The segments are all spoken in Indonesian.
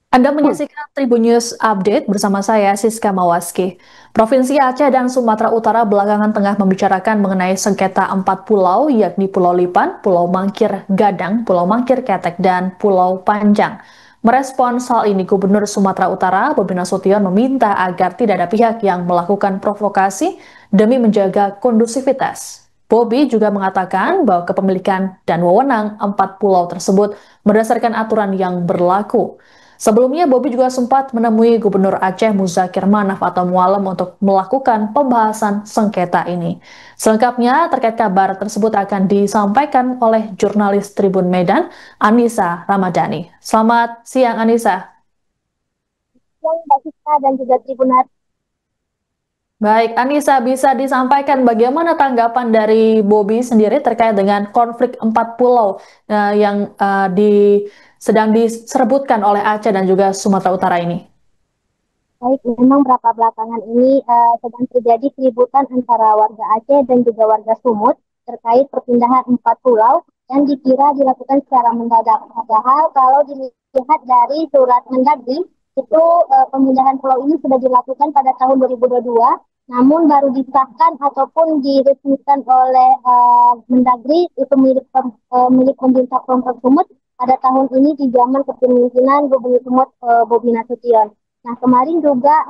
Anda menyaksikan Tribun News Update bersama saya, Siska Mawaski. Provinsi Aceh dan Sumatera Utara belakangan tengah membicarakan mengenai sengketa 4 pulau, yakni Pulau Lipan, Pulau Mangkir Gadang, Pulau Mangkir Ketek, dan Pulau Panjang. Merespons hal ini, Gubernur Sumatera Utara, Bobi Nasution, meminta agar tidak ada pihak yang melakukan provokasi demi menjaga kondusivitas. Bobi juga mengatakan bahwa kepemilikan dan wewenang 4 pulau tersebut berdasarkan aturan yang berlaku. Sebelumnya, Bobi juga sempat menemui Gubernur Aceh Muzakir Manaf atau Mualem untuk melakukan pembahasan sengketa ini. Selengkapnya terkait kabar tersebut akan disampaikan oleh jurnalis Tribun Medan, Anissa Ramadhani. Selamat siang, Anissa. Siang, Mbak Siska dan juga Tribunat. Baik, Anissa, bisa disampaikan bagaimana tanggapan dari Bobi sendiri terkait dengan konflik 4 pulau yang sedang diserebutkan oleh Aceh dan juga Sumatera Utara ini? Baik, memang beberapa belakangan ini sedang terjadi keributan antara warga Aceh dan juga warga Sumut terkait perpindahan 4 pulau yang dikira dilakukan secara mendadak. Padahal kalau dilihat dari surat Mendagri, itu pemindahan pulau ini sudah dilakukan pada tahun 2022, namun baru disahkan ataupun diresmikan oleh Mendagri itu milik pemerintah Kelompok Sumut pada tahun ini di zaman kepemimpinan Gubernur Sumut Bobi Nasution. Nah, kemarin juga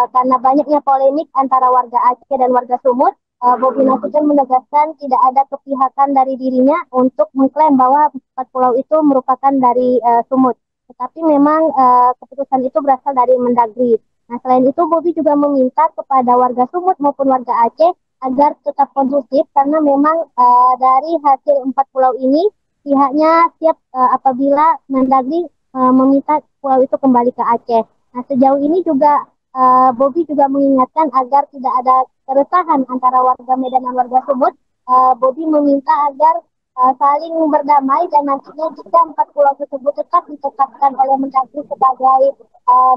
karena banyaknya polemik antara warga Aceh dan warga Sumut, Bobi Nasution menegaskan tidak ada kepihakan dari dirinya untuk mengklaim bahwa 4 pulau itu merupakan dari Sumut. Tetapi memang keputusan itu berasal dari Mendagri. Nah, selain itu Bobi juga meminta kepada warga Sumut maupun warga Aceh agar tetap kondusif karena memang dari hasil 4 pulau ini pihaknya siap apabila Mendagri meminta pulau itu kembali ke Aceh. Nah, sejauh ini juga Bobi juga mengingatkan agar tidak ada keresahan antara warga Medan dan warga Sumut. Bobi meminta agar saling berdamai dan nantinya jika 4 pulau tersebut tetap ditetapkan oleh Mendagri sebagai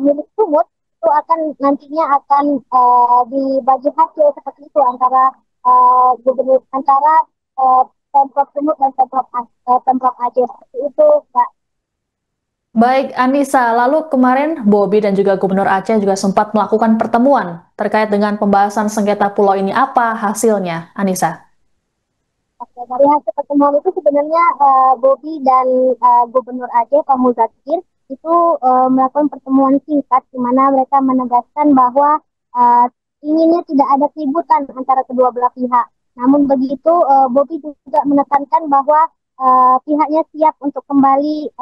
milik Sumut, itu akan nantinya akan dibagi hasil seperti itu antara gubernur antara Pemprov Sumut dan Pemprov Aceh seperti itu, Mbak. Baik, Anissa, lalu kemarin Bobi dan juga Gubernur Aceh juga sempat melakukan pertemuan terkait dengan pembahasan sengketa pulau ini. Apa hasilnya, Anissa? Oke, dari hasil pertemuan itu sebenarnya Bobi dan Gubernur Aceh Pak Muzakir itu melakukan pertemuan singkat di mana mereka menegaskan bahwa uh, inginnya tidak ada keributan antara kedua belah pihak. Namun begitu, Bobi juga menekankan bahwa pihaknya siap untuk kembali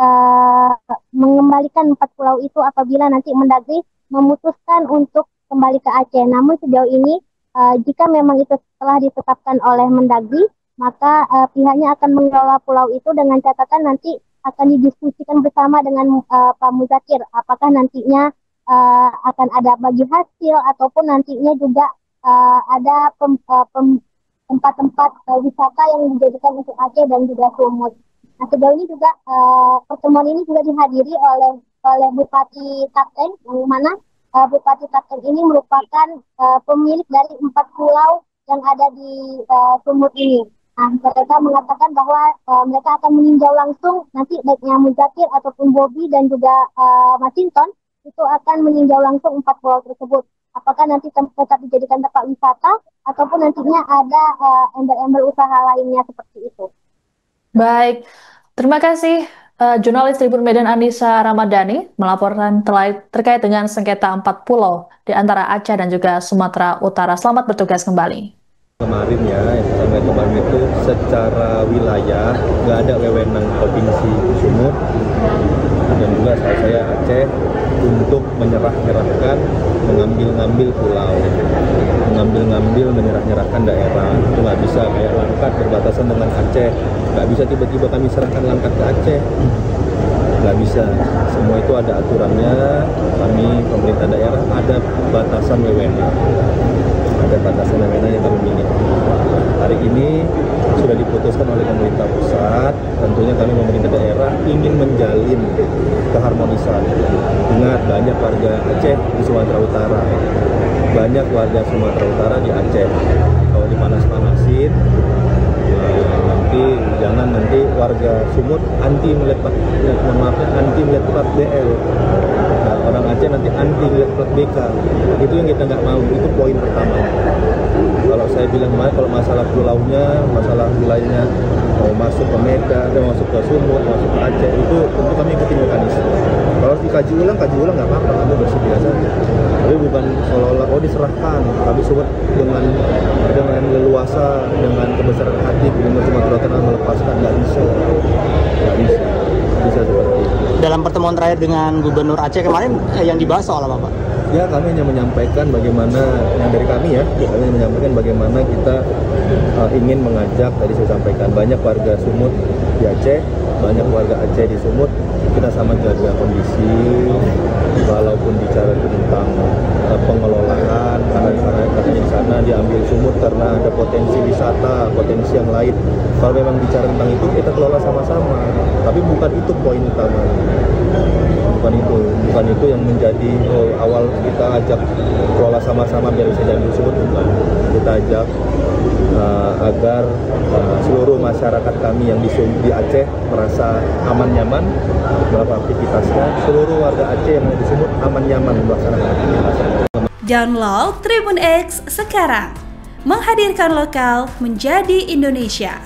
mengembalikan 4 pulau itu apabila nanti Mendagri memutuskan untuk kembali ke Aceh. Namun sejauh ini, jika memang itu telah ditetapkan oleh Mendagri, maka pihaknya akan mengelola pulau itu dengan catatan nanti akan didiskusikan bersama dengan Pak Muzakir. Apakah nantinya akan ada bagi hasil ataupun nantinya juga ada tempat-tempat wisata yang dijadikan untuk Aceh dan juga Sumut. Nah, sejauh ini juga pertemuan ini juga dihadiri oleh Bupati Kapten, yang mana Bupati Kapten ini merupakan pemilik dari 4 pulau yang ada di Sumut ini. Nah, mereka mengatakan bahwa mereka akan meninjau langsung nanti baiknya Muzakir ataupun Bobi dan juga Masinton itu akan meninjau langsung 4 pulau tersebut. Apakah nanti tetap dijadikan tempat wisata ataupun nantinya ada embel-embel usaha lainnya seperti itu. Baik, terima kasih jurnalis Tribun Medan Anissa Ramadhani melaporkan terkait dengan sengketa 4 pulau di antara Aceh dan juga Sumatera Utara. Selamat bertugas kembali. Kemarin ya, yang sampai kemarin itu secara wilayah nggak ada wewenang provinsi Sumut dan juga saya Aceh untuk menyerah-nyerahkan, mengambil-ngambil pulau, mengambil-ngambil, menyerah-nyerahkan daerah. Itu nggak bisa, kayak Langkat berbatasan dengan Aceh, nggak bisa tiba-tiba kami serahkan Langkat ke Aceh, nggak bisa. Semua itu ada aturannya. Kami pemerintah daerah ada batasan wewenang, ada batasan wewenang yang kami miliki. Hari ini sudah diputuskan oleh pemerintah pusat. Tentunya kami pemerintah daerah ingin menjalin keharmonisan. Ingat, banyak warga Aceh di Sumatera Utara, banyak warga Sumatera Utara di Aceh. Kalau dipanas-panasin, nanti Jadi jangan nanti warga Sumut anti melihat plat BL. Nah, orang Aceh nanti anti melihat plat BK. Itu yang kita nggak mau. Itu poin pertama. Kalau saya bilang kalau masalah pulaunya, masalah wilayahnya mau masuk ke Medan, masuk ke Sumut, masuk ke Aceh, itu tentu kami ikuti mekanisme. Kalau dikaji ulang nggak apa-apa, kami bersedia saja. Tapi bukan seolah-olah diserahkan. Kami Sumut dengan leluasa, dengan kebesaran hati, dengan Sumatera Utara melepaskan, nggak bisa seperti itu. Dalam pertemuan terakhir dengan Gubernur Aceh kemarin yang dibahas soal apa, Pak? Ya, kami hanya menyampaikan bagaimana yang dari kami kami menyampaikan bagaimana kita ingin mengajak, tadi saya sampaikan, banyak warga Sumut di Aceh, banyak warga Aceh di Sumut, kita sama jaga kondisi, walaupun bicara tentang pengelolaan, karena di sana diambil Sumut karena ada potensi wisata, potensi yang lain. Kalau memang bicara tentang itu, kita kelola sama-sama, tapi bukan itu poin utama. Bukan itu yang menjadi awal kita ajak kelola sama-sama biar bisa diambil Sumut, bukan. Kita ajak agar seluruh masyarakat kami yang di Aceh merasa aman nyaman dalam aktivitasnya, seluruh warga Aceh yang di Sumut aman nyaman melaksanakan aktivitasnya. Download Tribun X sekarang, menghadirkan lokal menjadi Indonesia.